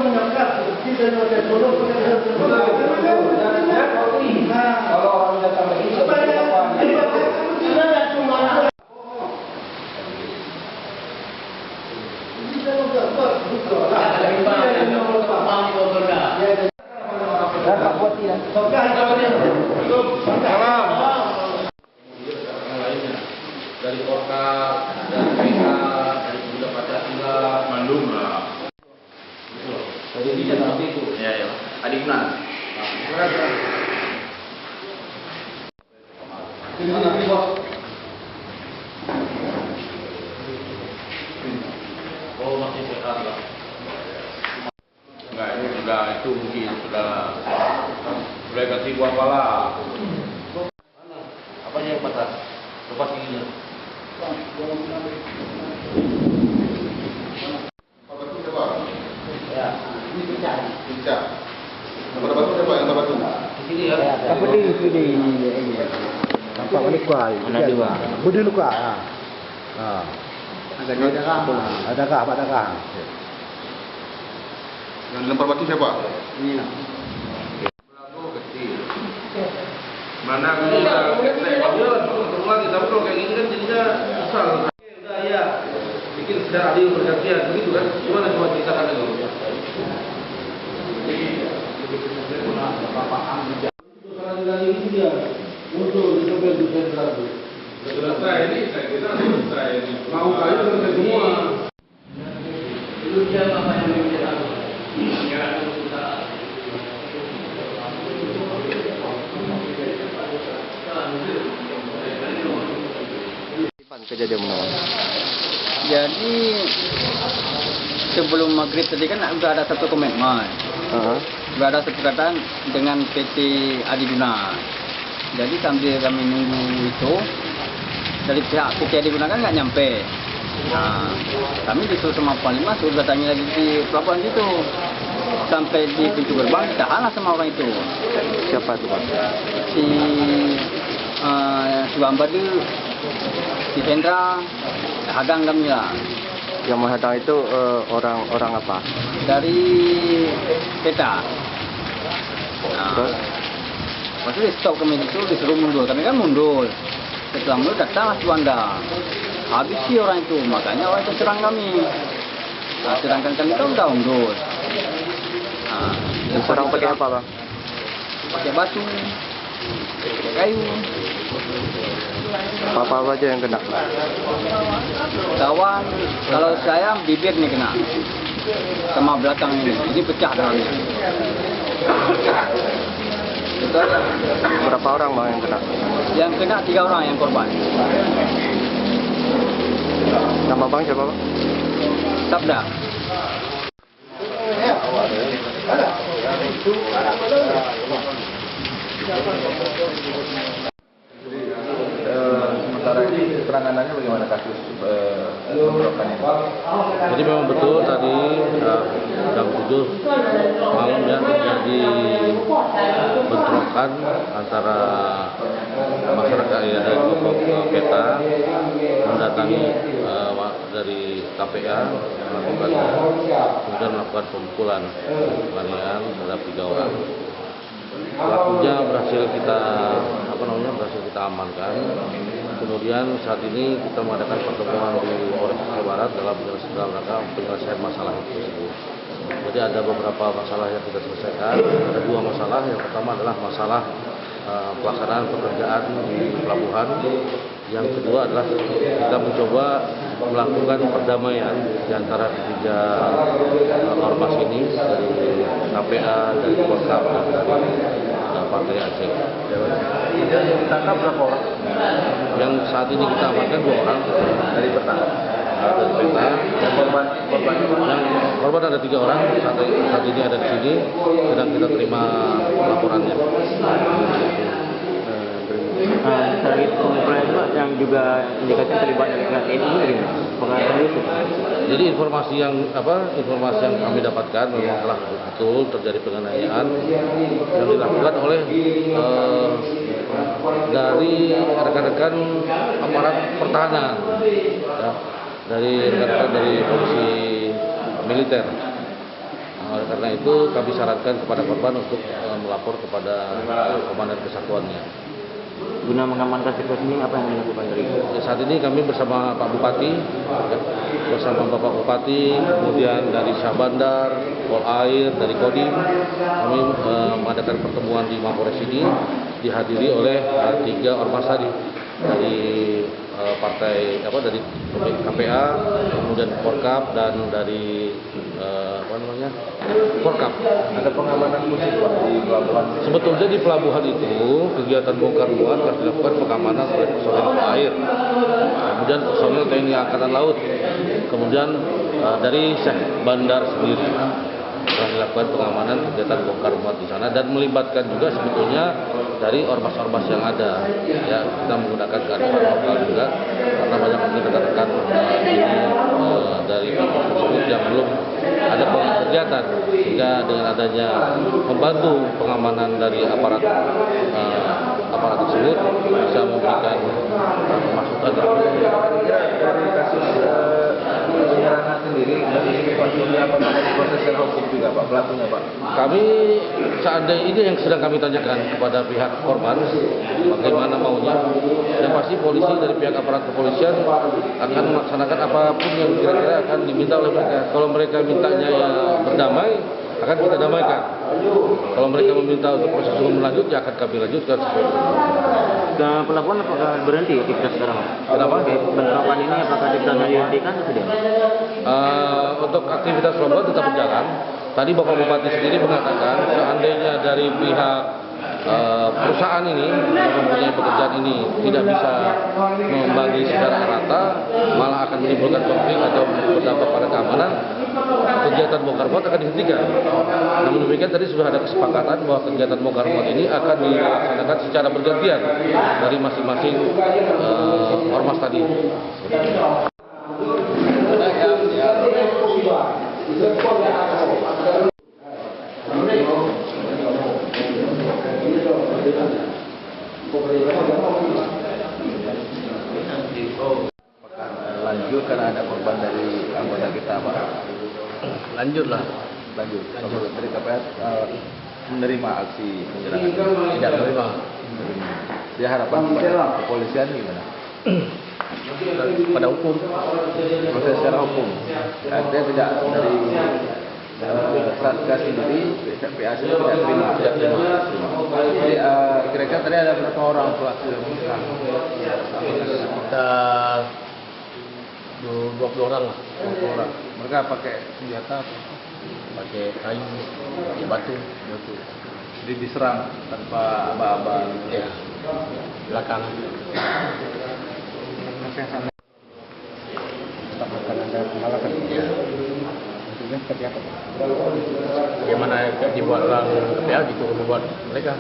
Kalau datang lagi, dari kota, dari PK, dari Pemuda Pancasila, Bandung lah. Jadi dia seperti itu. Ya, ya. Adiknan. Oh, masih sehat lah. Enggak, ini sudah itu mungkin sudah ganti buah pala. Apanya yang patah? Lepas giginya. Apa batu siapa? Ya, ini pecah. Pecah. Nomor batu siapa yang batu? Di sini ya. Apa di ini? Nampak balik kual. Mana dua? Budi luka. Adakah? Yang lempar batu siapa? Ini lah. Pelaku kecil. Mana kita lagi tapi kalau kayak gini kan jadinya asal. Udah ya bikin secara adil bergantian begitu kan? Gimana coba ceritakan dulu. Lagi ini dia muncul di sampai di sentral. Selesai ini saya kira selesai ini. Mau kayu selesai semua. Itu dia apa yang diminta? Ya, Kejadian menolong. Jadi sebelum maghrib tadi kan sudah ada satu komitmen, sudah ada kesepakatan dengan PT Adiduna. Jadi sambil kami nunggu itu dari pihak PT Adiduna kan nggak nyampe. Nah, kami disuruh sama Panglima suruh datangi lagi di pelabuhan itu. Sampai di pintu gerbang ditahanlah sama orang itu. Siapa itu, Pak? Si Bambadu, si Hendra, hadang kami lah. Yang menghadang itu orang apa? Dari peta. Nah, terus? Maksudnya stop kami itu disuruh mundur. Kami kan mundur. Setelah mundur datanglah si Wanda. Habis sih orang itu, makanya orang itu serang kami. Nah, sedangkan kami itu udah mundur. Nah, diserang pakai apa, Bang? Pakai batu, pakai kayu. Apa aja yang kena? Kawan, kalau saya bibir nih kena, sama belakang ini pecah dalamnya. Itu aja. Berapa orang Bang yang kena? Yang kena 3 orang yang korban. Nama Bang siapa, Bang? Sabda. Sementara ini penanganannya bagaimana kasus bentrokan ini? Jadi memang betul tadi jam 7 malam ya terjadi bentrokan antara masyarakat ya, dari kelompok peta mendatangi dari KPA kemudian melakukan pemukulan penganiayaan terhadap 3 orang. Pelakunya berhasil kita amankan. Kemudian saat ini kita mengadakan pertemuan di Polres Jawa Barat dalam rangka penyelesaian masalah itu tersebut. Jadi ada beberapa masalah yang kita selesaikan. Ada 2 masalah. Yang pertama adalah masalah pelaksanaan pekerjaan di pelabuhan. Yang kedua adalah kita mencoba melakukan perdamaian di antara 3 ormas ini dari KPA, dari Polkap, dan dari Partai Aceh. Yang ditangkap berapa orang? Yang saat ini kita amankan 2 orang Dari peta. dari peta. Korban Korban ada 3 orang. Saat ini ada di sini. Sedang kita terima laporannya. Dari pengumpulan itu yang juga indikasi terlibat dengan ini pengaruh itu. Jadi informasi yang kami dapatkan memang telah betul terjadi penganiayaan yang dilakukan oleh dari rekan-rekan aparat pertahanan, ya, dari rekan-rekan dari polisi militer. Oleh karena itu kami sarankan kepada korban untuk melapor kepada komandan kesatuannya. Guna mengamankan situasi ini apa yang dilakukan dari Saat ini kami bersama Pak Bupati, bersama Bapak Bupati, kemudian dari Syah Bandar, Polair, dari Kodim, kami mengadakan pertemuan di Mapores ini dihadiri oleh 3 ormas tadi dari partai dari KPA, kemudian Porkap dan dari Porkap. Ada pengamanan khusus Pak di pelabuhan? Sebetulnya di pelabuhan itu kegiatan bongkar muat harus dilakukan pengamanan oleh personel air, kemudian personel TNI Angkatan Laut, kemudian dari Syah Bandar sendiri telah dilakukan pengamanan kegiatan bongkar muat di sana dan melibatkan juga sebetulnya dari ormas-ormas yang ada. Ya, kita menggunakan kearifan lokal juga karena banyak mungkin rekan-rekan dari ormas tersebut yang belum ada kegiatan, sehingga dengan adanya membantu pengamanan dari aparat tersebut bisa memberikan masukan. Dari kasus penyerangan sendiri dari apa proses hukum juga Pak pelakunya Pak? Kami seandainya ini yang sedang kami tanyakan kepada pihak korban bagaimana maunya, yang pasti polisi dari pihak aparat kepolisian akan melaksanakan apapun yang kira-kira akan diminta oleh mereka. Kalau mereka mintanya ya berdamai, akan kita damaikan. Kalau mereka meminta untuk proses hukum lanjut, ya akan kami lanjutkan. ke pelabuhan apakah berhenti aktivitas sekarang? Kenapa? Bentrokan ini apakah dihentikan atau tidak? Untuk aktivitas pelabuhan tetap berjalan. Tadi Bapak Bupati sendiri mengatakan seandainya dari pihak perusahaan ini yang mempunyai pekerjaan ini tidak bisa membagi secara rata, malah akan menimbulkan konflik atau berdampak pada keamanan, kegiatan bongkar muat akan dihentikan. Namun demikian tadi sudah ada kesepakatan bahwa kegiatan bongkar muat ini akan dilaksanakan secara bergantian dari masing-masing ormas tadi. Lanjut karena ada korban dari anggota kita Pak. Lanjut. Dari KPA menerima aksi penyerangan. Tidak menerima. Dia harapan kepada kepolisian gimana? Pada hukum. Proses secara hukum. Artinya tidak dari Satgas sendiri, PA sendiri tidak terima. Jadi kira-kira tadi ada berapa orang pelaku yang menyerang? Kita 20 orang lah. 20 orang. Mereka pakai senjata apa? Pakai kayu, pakai batu. Jadi diserang tanpa aba-aba. Ya. Belakang. Akan ada penolakan. Ya. Maksudnya seperti apa? Bagaimana dibuat orang KPA disuruh membuat mereka.